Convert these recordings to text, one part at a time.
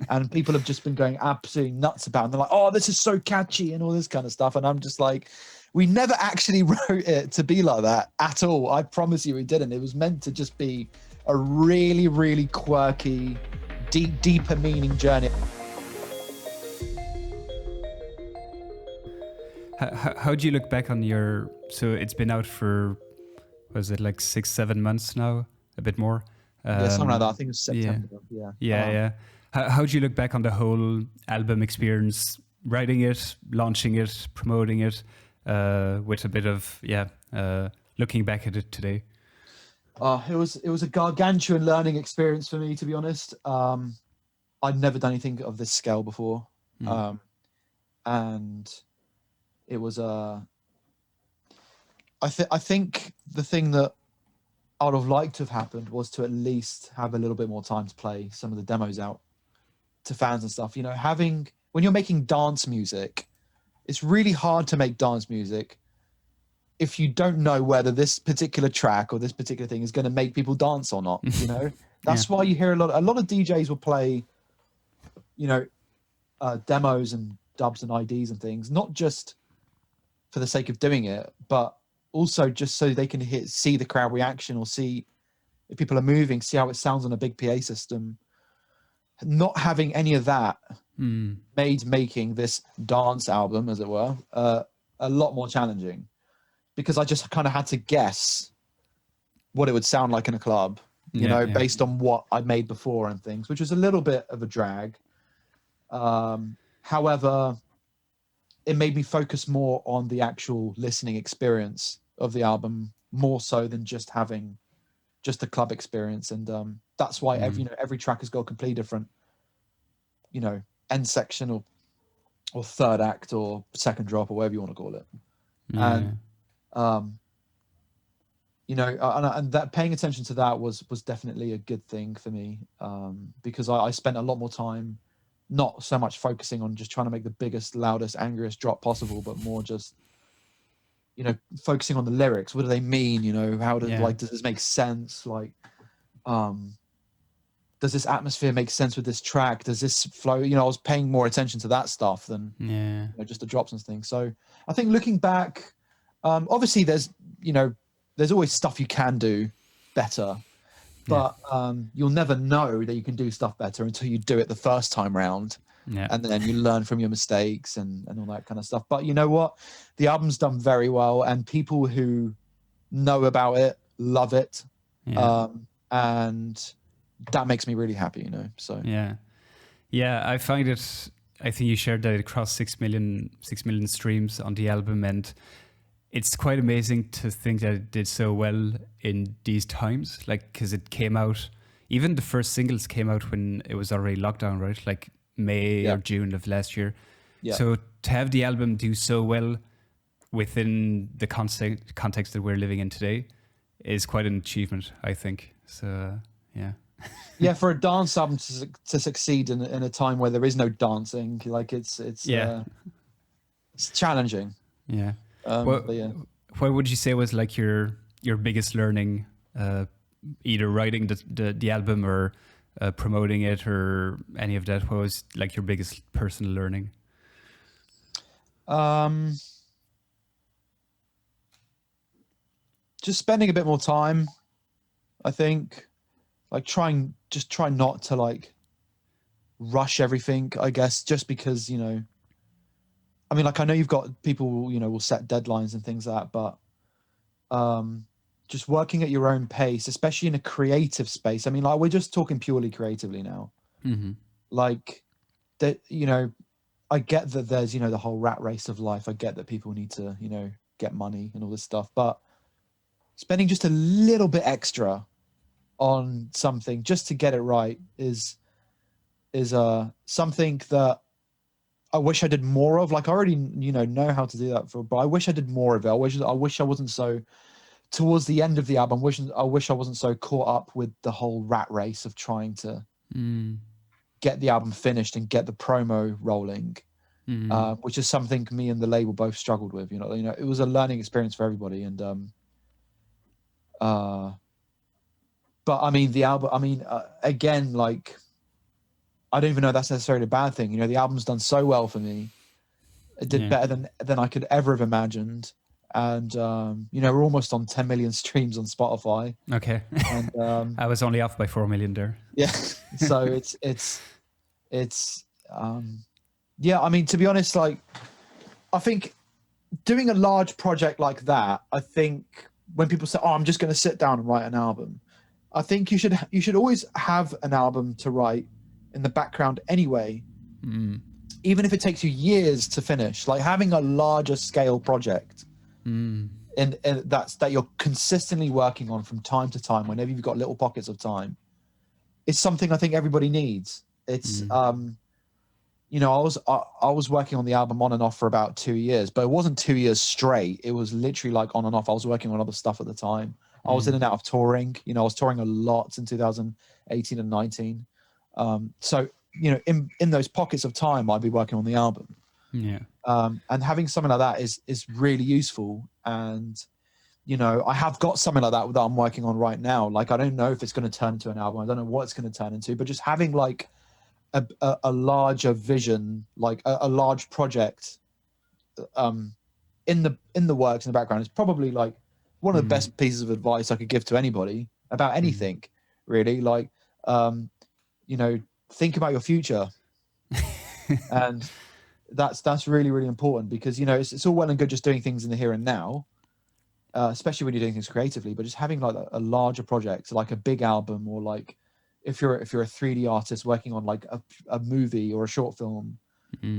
and people have just been going absolutely nuts about it. And they're like, oh, this is so catchy and all this kind of stuff. And I'm just like, we never actually wrote it to be like that at all. I promise you we didn't. It was meant to just be a really, really quirky, deeper meaning journey. How do you look back on your, so it's been out for, was it like 6-7 months now, a bit more? Yeah, something like that. I think it's September. Yeah. How do you look back on the whole album experience, writing it, launching it, promoting it, with a bit of looking back at it today? It was a gargantuan learning experience for me, to be honest. I'd never done anything of this scale before, and it was I think the thing that I would have liked to have happened was to at least have a little bit more time to play some of the demos out to fans and stuff. You know, when you're making dance music, it's really hard to make dance music if you don't know whether this particular track or this particular thing is going to make people dance or not. You know, that's why you hear a lot of DJs will play, you know, demos and dubs and IDs and things, not just for the sake of doing it, but also just so they can see the crowd reaction or see if people are moving, see how it sounds on a big PA system. Not having any of that made making this dance album, as it were, a lot more challenging, because I just kind of had to guess what it would sound like in a club, you know, based on what I made before and things, which was a little bit of a drag. However, it made me focus more on the actual listening experience of the album, more so than just having just the club experience. And that's why every track has got a completely different, you know, end section or third act or second drop or whatever you want to call it. And you know, and that paying attention to that was definitely a good thing for me, because I spent a lot more time not so much focusing on just trying to make the biggest, loudest, angriest drop possible, but more just, you know, focusing on the lyrics. What do they mean? You know, how does does this make sense? Like, does this atmosphere make sense with this track? Does this flow? You know, I was paying more attention to that stuff than you know, just the drops and things. So I think looking back, obviously there's always stuff you can do better, but you'll never know that you can do stuff better until you do it the first time round. And then you learn from your mistakes and all that kind of stuff. But you know what? The album's done very well, and people who know about it love it. And that makes me really happy, you know. So I find it, I think you shared that across 6 million streams on the album, and it's quite amazing to think that it did so well in these times, like, because it came out, even the first singles came out when it was already lockdown, right? Like May or June of last year. So to have the album do so well within the context that we're living in today is quite an achievement, I think. So for a dance album to succeed in a time where there is no dancing, like it's challenging. What would you say was like your biggest learning, either writing the album or promoting it or any of that? What was like your biggest personal learning? Just spending a bit more time, I think. Like try not to like rush everything, I guess, just because, you know, I mean, like, I know you've got people, you know, will set deadlines and things like that, but just working at your own pace, especially in a creative space. I mean, like, we're just talking purely creatively now. Like that, you know, I get that there's, you know, the whole rat race of life. I get that people need to, you know, get money and all this stuff, but spending just a little bit extra on something just to get it right is something that I wish I did more of. Like, I already, you know how to do that but I wish I did more of it. I wish I wasn't so, towards the end of the album, I wish I wasn't so caught up with the whole rat race of trying to get the album finished and get the promo rolling, which is something me and the label both struggled with. You know, it was a learning experience for everybody. And but I mean, the album, again, like, I don't even know that's necessarily a bad thing. You know, the album's done so well for me. It did better than I could ever have imagined. And you know, we're almost on 10 million streams on Spotify. Okay. And I was only off by 4 million there. yeah, so yeah, I mean, to be honest, like, I think doing a large project like that, I think when people say, oh, I'm just going to sit down and write an album, I think you should always have an album to write in the background anyway, even if it takes you years to finish. Like having a larger scale project and that you're consistently working on from time to time, whenever you've got little pockets of time, it's something I think everybody needs. It's you know, I was working on the album on and off for about 2 years, but it wasn't 2 years straight. It was literally like on and off. I was working on other stuff at the time. I was in and out of touring. You know, I was touring a lot in 2018 and 19. So, you know, in those pockets of time, I'd be working on the album. Yeah. And having something like that is really useful. And, you know, I have got something like that I'm working on right now. Like, I don't know if it's going to turn into an album. I don't know what it's going to turn into, but just having like a larger vision, like a large project in the works in the background is probably like one of the best pieces of advice I could give to anybody about anything, really. Like, you know, think about your future. And that's really, really important, because, you know, it's all well and good just doing things in the here and now, especially when you're doing things creatively, but just having like a larger project, like a big album, or like if you're a 3D artist working on like a movie or a short film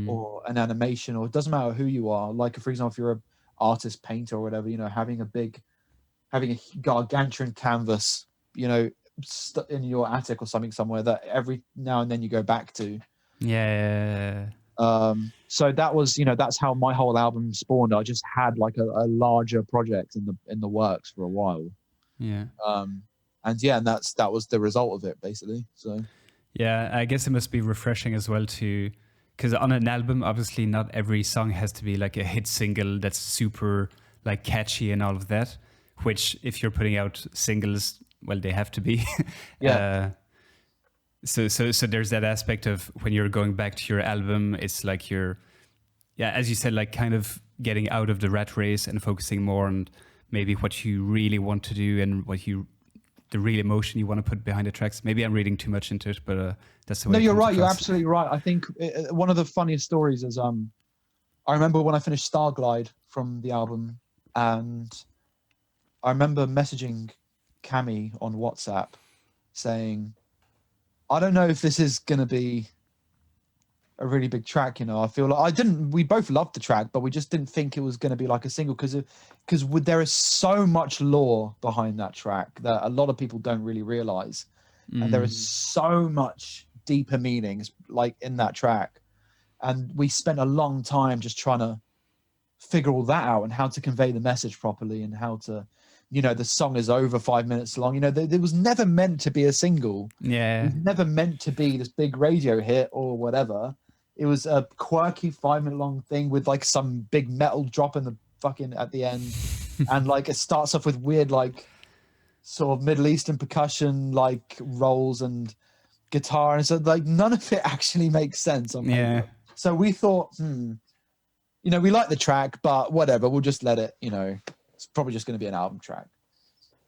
or an animation, or it doesn't matter who you are. Like, for example, if you're an artist, painter or whatever, you know, having a gargantuan canvas, you know, in your attic or something somewhere that every now and then you go back to. Yeah. So that was, you know, that's how my whole album spawned. I just had like a larger project in the works for a while. Yeah. And yeah, and that was the result of it, basically. So yeah, I guess it must be refreshing as well to, because on an album, obviously not every song has to be like a hit single that's super like catchy and all of that, which if you're putting out singles, well, they have to be. Yeah. So there's that aspect of when you're going back to your album, it's like you're, yeah, as you said, like kind of getting out of the rat race and focusing more on maybe what you really want to do and the real emotion you want to put behind the tracks. Maybe I'm reading too much into it, but that's the way. No, you're right. You're absolutely right. I think one of the funniest stories is I remember when I finished Starglide from the album, and I remember messaging Cami on WhatsApp saying, I don't know if this is going to be a really big track. You know, I feel like we both loved the track, but we just didn't think it was going to be like a single, because there is so much lore behind that track that a lot of people don't really realize. And there is so much deeper meanings like in that track. And we spent a long time just trying to figure all that out and how to convey the message properly, and how to, you know, the song is over 5 minutes long. You know, it was never meant to be a single. Yeah. It was never meant to be this big radio hit or whatever. It was a quirky 5 minute long thing with like some big metal drop in the fucking at the end. And like it starts off with weird like sort of Middle Eastern percussion like rolls and guitar, and so like none of it actually makes sense on paper. Yeah. So we thought, you know, we like the track, but whatever, we'll just let it, you know, it's probably just going to be an album track.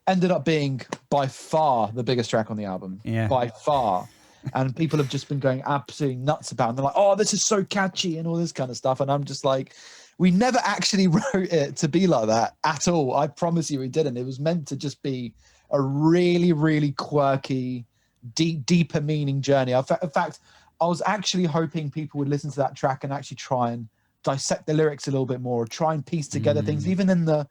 Ended up being by far the biggest track on the album. Yeah. By far. And people have just been going absolutely nuts about it. And they're like, oh, this is so catchy and all this kind of stuff. And I'm just like, we never actually wrote it to be like that at all. I promise you we didn't. It was meant to just be a really, really quirky, deeper meaning journey. In fact, I was actually hoping people would listen to that track and actually try and dissect the lyrics a little bit more, or try and piece together things. Even in the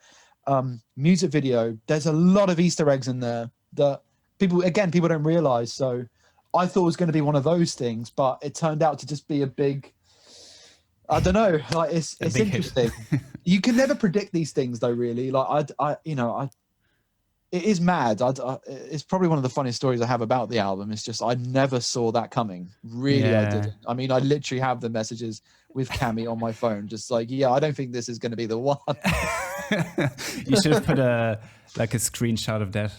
music video, there's a lot of Easter eggs in there that people don't realize. So I thought it was going to be one of those things, but it turned out to just be a big, I don't know, like it's interesting. You can never predict these things though, really. Like it is mad. It's probably one of the funniest stories I have about the album. It's just, I never saw that coming. Really, I didn't. I mean, I literally have the messages with Cami on my phone, just like, yeah, I don't think this is going to be the one. You should have put a screenshot of that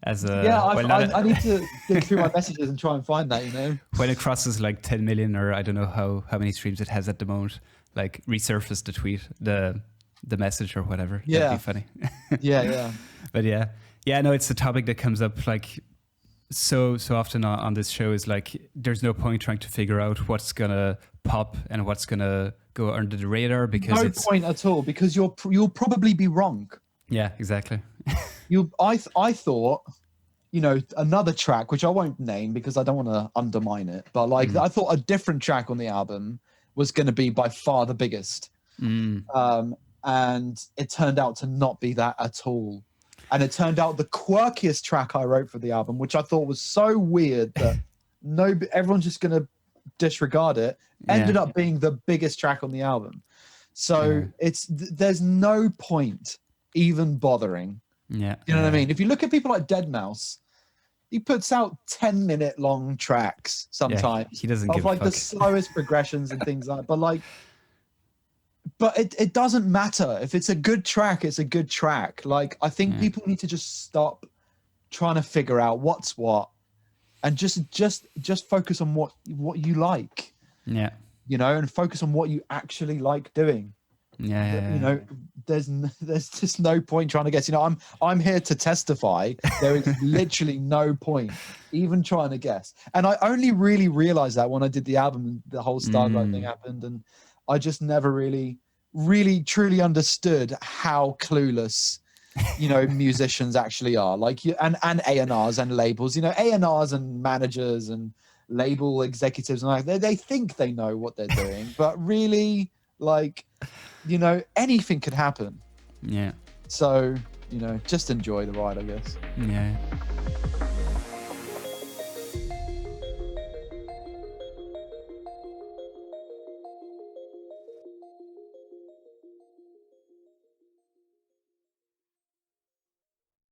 as a Yeah, well, not I need to dig through my messages and try and find that, you know. when it crosses like 10 million, or I don't know how many streams it has at the moment, like resurface the tweet, the message or whatever. That'd Yeah. be funny. Yeah. But yeah, no, it's a topic that comes up like so often on this show. Is like there's no point trying to figure out what's gonna pop and what's gonna go under the radar, because No it's point at all, because you'll probably be wrong. yeah, exactly. I thought, you know, another track which I won't name because I don't want to undermine it, but like I thought a different track on the album was going to be by far the biggest, and it turned out to not be that at all. And it turned out the quirkiest track I wrote for the album, which I thought was so weird that everyone's just going to disregard it, ended up being the biggest track on the album. So there's no point even bothering. Yeah, you know what I mean? If you look at people like Deadmau5, he puts out 10-minute long tracks sometimes. He doesn't of give a like fuck. the slowest progressions and things like that. But it doesn't matter. If it's a good track, it's a good track. Like, I think people need to just stop trying to figure out what's what, and just focus on what you like. Yeah. You know, and focus on what you actually like doing. Yeah. You know, there's just no point trying to guess. You know, I'm here to testify. There is literally no point even trying to guess. And I only really realized that when I did the album and the whole Starlight thing happened, and I just never really truly understood how clueless, you know, musicians actually are. Like, and A&Rs and labels. You know, A&Rs and managers and label executives, and like they think they know what they're doing, but really, like, you know, anything could happen. Yeah. So, you know, just enjoy the ride, I guess. Yeah.